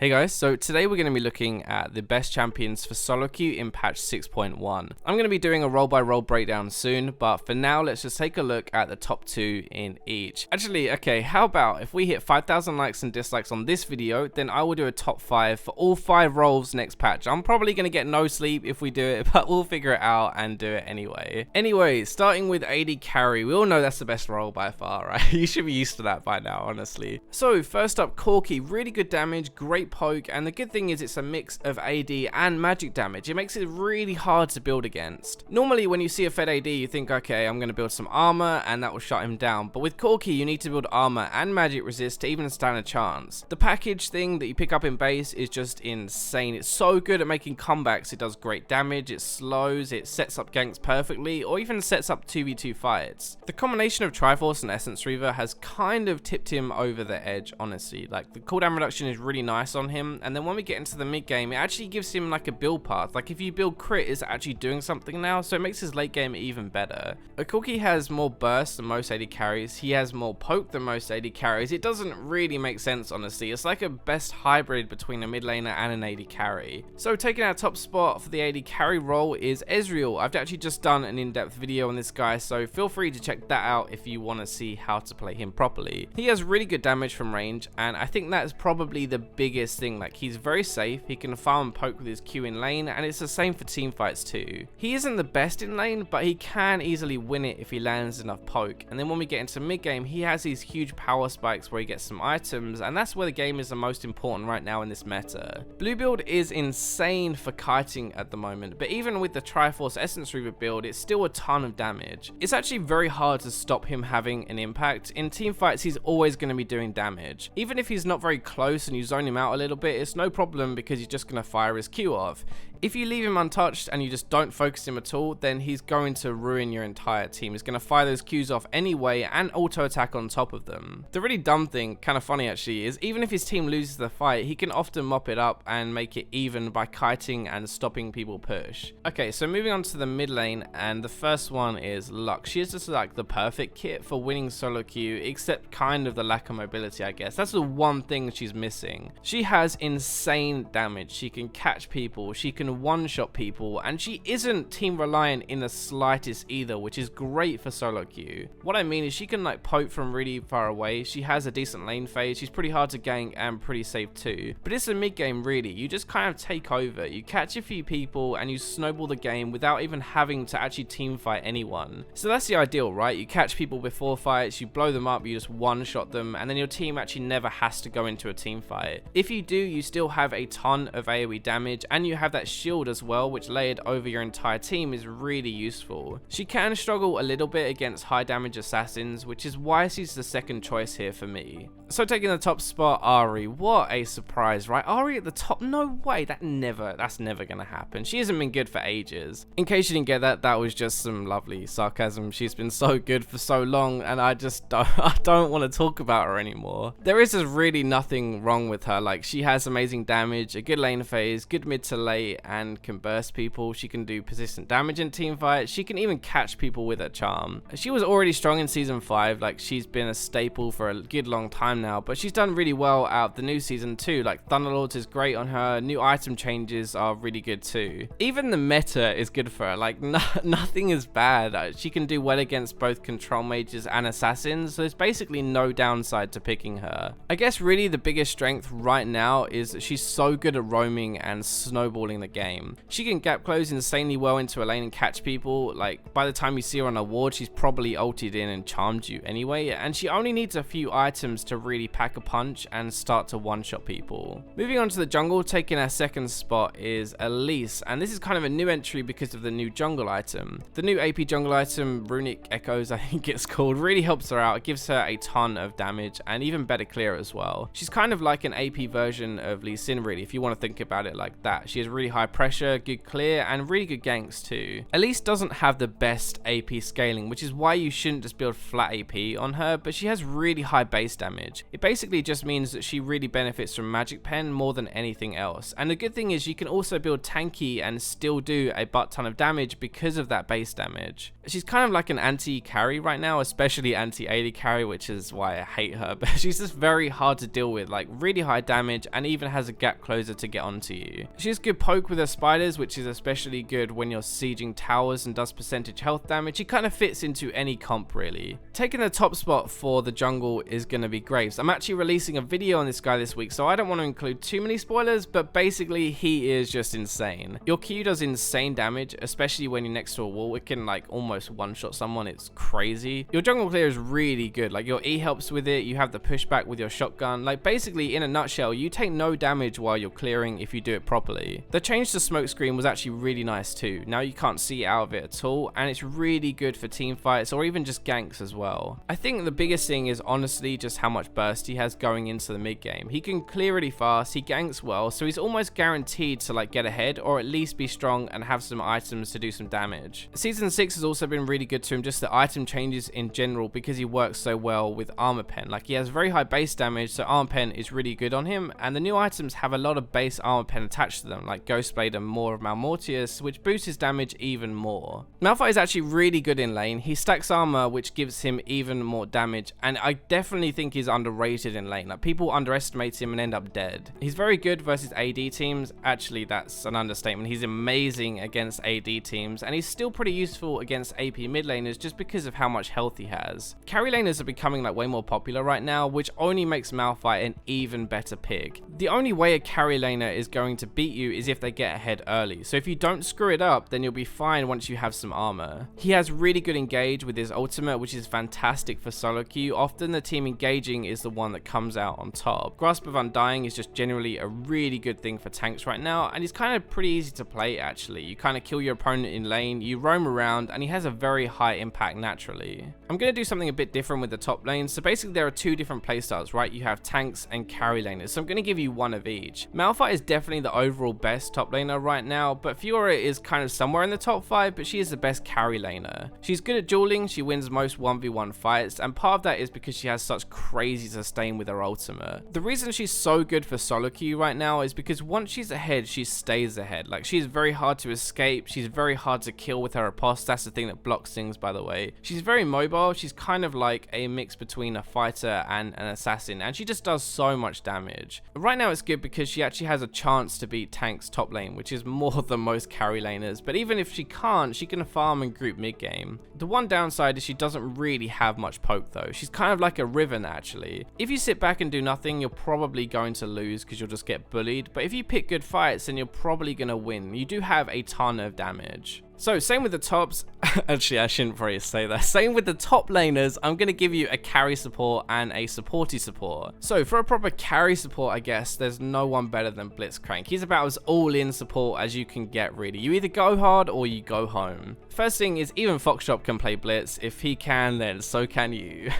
Hey guys, so today we're going to be looking at the best champions for solo queue in patch 6.1. I'm going to be doing a roll by roll breakdown soon, but for now let's just take a look at the top 2 in each. Actually, okay, how about if we hit 5,000 likes and dislikes on this video, then I will do a top 5 for all 5 roles next patch. I'm probably going to get no sleep if we do it, but we'll figure it out and do it anyway. Anyway, starting with AD carry, we all know that's the best role by far, right? You should be used to that by now, honestly. So first up, Corky, really good damage, great poke, and the good thing is it's a mix of AD and magic damage. It makes it really hard to build against. Normally when you see a fed AD you think, okay, I'm going to build some armor and that will shut him down, but with Corky you need to build armor and magic resist to even stand a chance. The package thing that you pick up in base is just insane. It's so good at making comebacks. It does great damage, it slows, it sets up ganks perfectly, or even sets up 2v2 fights. The combination of Triforce and Essence Reaver has kind of tipped him over the edge, honestly. Like, the cooldown reduction is really nice on him, and then when we get into the mid game it actually gives him like a build path. Like, if you build crit, it's actually doing something now, so it makes his late game even better. Corky has more burst than most AD carries, he has more poke than most AD carries. It doesn't really make sense, honestly. It's like a best hybrid between a mid laner and an AD carry. So taking our top spot for the AD carry role is Ezreal. I've actually just done an in-depth video on this guy, so feel free to check that out if you want to see how to play him properly. He has really good damage from range, and I think that's probably the biggest thing. Like, he's very safe, he can farm and poke with his Q in lane, and it's the same for team fights too. He isn't the best in lane, but he can easily win it if he lands enough poke. And then when we get into mid game, he has these huge power spikes where he gets some items, and that's where the game is the most important right now in this meta. Blue build is insane for kiting at the moment, but even with the Triforce Essence Reaver build, it's still a ton of damage. It's actually very hard to stop him having an impact. In team fights, he's always going to be doing damage. Even if he's not very close and you zone him out a little bit, it's no problem because you're just going to fire his Q off. If you leave him untouched and you just don't focus him at all, then he's going to ruin your entire team. He's going to fire those Qs off anyway and auto attack on top of them. The really dumb thing, kind of funny actually, is even if his team loses the fight, he can often mop it up and make it even by kiting and stopping people push. Okay, so moving on to the mid lane, and the first one is Lux. She is just like the perfect kit for winning solo queue, except kind of the lack of mobility, I guess. That's the one thing she's missing. She has insane damage. She can catch people, she can one-shot people, and she isn't team reliant in the slightest either, which is great for solo queue. What I mean is she can like poke from really far away, she has a decent lane phase, she's pretty hard to gank and pretty safe too. But it's a mid game really, you just kind of take over, you catch a few people and you snowball the game without even having to actually team fight anyone. So that's the ideal, right? You catch people before fights, you blow them up, you just one-shot them, and then your team actually never has to go into a team fight. If you do, you still have a ton of AoE damage, and you have that shield as well, which layered over your entire team is really useful. She can struggle a little bit against high damage assassins, which is why she's the second choice here for me. So taking the top spot, Ahri. What a surprise, right? Ahri at the top? No way, that's never gonna happen. She hasn't been good for ages. In case you didn't get that, that was just some lovely sarcasm. She's been so good for so long, and I don't want to talk about her anymore. There is just really nothing wrong with her. Like, she has amazing damage, a good lane phase, good mid to late, and can burst people. She can do persistent damage in team fights. She can even catch people with her charm. She was already strong in season 5, like she's been a staple for a good long time now, but she's done really well out the new season too. Like, Thunderlords is great on her, new item changes are really good too. Even the meta is good for her, like nothing is bad. She can do well against both control mages and assassins, so there's basically no downside to picking her. I guess really the biggest strength right now is that she's so good at roaming and snowballing the game. She can gap close insanely well into a lane and catch people. Like, by the time you see her on a ward, she's probably ulted in and charmed you anyway, and she only needs a few items to really pack a punch and start to one-shot people. Moving on to the jungle, taking our second spot is Elise, and this is kind of a new entry because of the new jungle item. The new AP jungle item, Runic Echoes I think it's called, really helps her out. It gives her a ton of damage and even better clear as well. She's kind of like an AP version of Lee Sin really, if you want to think about it like that. She has really high pressure, good clear, and really good ganks too. Elise doesn't have the best AP scaling, which is why you shouldn't just build flat AP on her, but she has really high base damage. It basically just means that she really benefits from Magic Pen more than anything else. And the good thing is you can also build tanky and still do a butt ton of damage because of that base damage. She's kind of like an anti-carry right now, especially anti-AD carry, which is why I hate her, but she's just very hard to deal with. Like, really high damage, damage, and even has a gap closer to get onto you. She has good poke with her spiders, which is especially good when you're sieging towers and does percentage health damage. She kind of fits into any comp really. Taking the top spot for the jungle is going to be Graves. I'm actually releasing a video on this guy this week, so I don't want to include too many spoilers, but basically he is just insane. Your Q does insane damage, especially when you're next to a wall. It can like almost one-shot someone. It's crazy. Your jungle clear is really good. Like your E helps with it. You have the pushback with your shotgun. Like basically in a nutshell, you take no damage while you're clearing if you do it properly. The change to smoke screen was actually really nice too. Now you can't see out of it at all, and it's really good for team fights or even just ganks as well. I think the biggest thing is honestly just how much burst he has going into the mid game. He can clear really fast, he ganks well, so he's almost guaranteed to like get ahead or at least be strong and have some items to do some damage. Season 6 has also been really good to him, just the item changes in general, because he works so well with armor pen. Like he has very high base damage, so armor pen is really good on him, and the new items have a lot of base armor pen attached to them, like Ghostblade and more of Malmortius, which boosts his damage even more. Malphite is actually really good in lane. He stacks armor, which gives him even more damage, and I definitely think he's underrated in lane. Like people underestimate him and end up dead. He's very good versus AD teams. Actually, that's an understatement. He's amazing against AD teams, and he's still pretty useful against AP mid laners just because of how much health he has. Carry laners are becoming like way more popular right now, which only makes Malphite an even better pick. The only way a carry laner is going to beat you is if they get ahead early, so if you don't screw it up, then you'll be fine once you have some armor. He has really good engage with his ultimate, which is fantastic for solo queue. Often the team engaging is the one that comes out on top. Grasp of Undying is just generally a really good thing for tanks right now, and he's kind of pretty easy to play actually. You kind of kill your opponent in lane, you roam around, and he has a very high impact naturally. I'm going to do something a bit different with the top lane. So basically there are two different playstyles, right? You have tanks and carry laners, so I'm going to give you one of each. Malphite is definitely the overall best top laner right now, but Fiora is kind of somewhere in the top 5, but she is the best carry laner. She's good at dueling, she wins most 1v1 fights, and part of that is because she has such crazy sustain with her ultimate. The reason she's so good for solo queue right now is because once she's ahead, she stays ahead. Like she's very hard to escape, she's very hard to kill with her riposte. That's the thing that blocks things, by the way. She's very mobile, she's kind of like a mix between a fighter and an assassin, and she just does so much damage. Right now it's good because she actually has a chance to beat tanks top lane, which is more than most carry laners, but even if she can't, she can farm and group mid game. The one downside is she doesn't really have much poke though. She's kind of like a Riven actually. If you sit back and do nothing, you're probably going to lose because you'll just get bullied, but if you pick good fights, then you're probably going to win. You do have a ton of damage. So same with the tops. Actually, I shouldn't probably say that. Same with the top laners. I'm going to give you a carry support and a supporty support. So for a proper carry support, I guess there's no one better than Blitzcrank. He's about as all-in support as you can get really. You either go hard or you go home. First thing is even Foxshop can play Blitz. If he can, then so can you.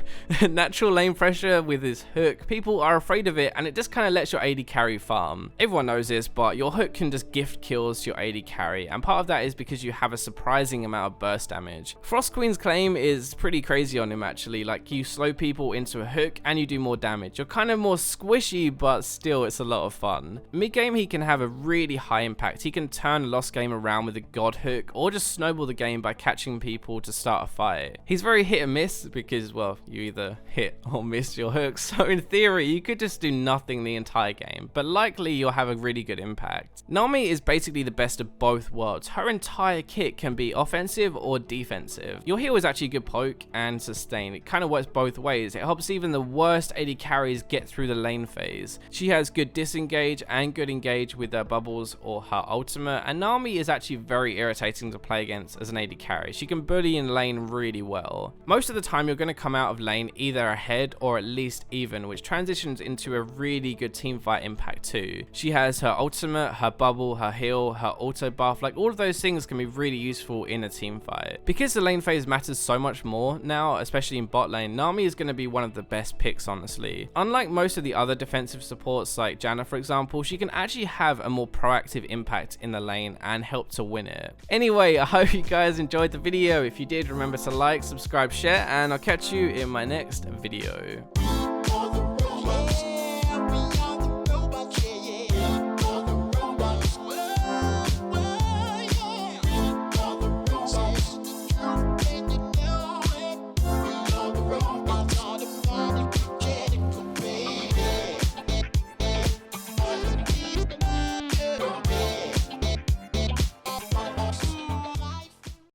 Natural lane pressure with his hook. People are afraid of it, and it just kind of lets your AD carry farm. Everyone knows this, but your hook can just gift kills to your AD carry, and part of that is because you have a surprising amount of burst damage. Frost Queen's claim is pretty crazy on him actually. Like you slow people into a hook and you do more damage. You're kind of more squishy, but still it's a lot of fun. Mid game he can have a really high impact. He can turn a lost game around with a god hook or just snowball the game by catching people to start a fight. He's very hit and miss because, well, you either hit or miss your hooks, so in theory you could just do nothing the entire game, but likely you'll have a really good impact. Nami is basically the best of both worlds. Her entire kit can be offensive or defensive. Your heal is actually good poke and sustain. It kind of works both ways. It helps even the worst AD carries get through the lane phase. She has good disengage and good engage with her bubbles or her ultimate, and Nami is actually very irritating to play against as an AD carry. She can bully in lane really well. Most of the time you're going to come out of lane either ahead or at least even, which transitions into a really good teamfight impact too. She has her ultimate, her bubble, her heal, her auto buff. Like all of those things can be really useful in a team fight. Because the lane phase matters so much more now, especially in bot lane, Nami is going to be one of the best picks honestly. Unlike most of the other defensive supports like Janna for example, she can actually have a more proactive impact in the lane and help to win it. Anyway, I hope you guys enjoyed the video. If you did, remember to like, subscribe, share, and I'll catch you in my next video.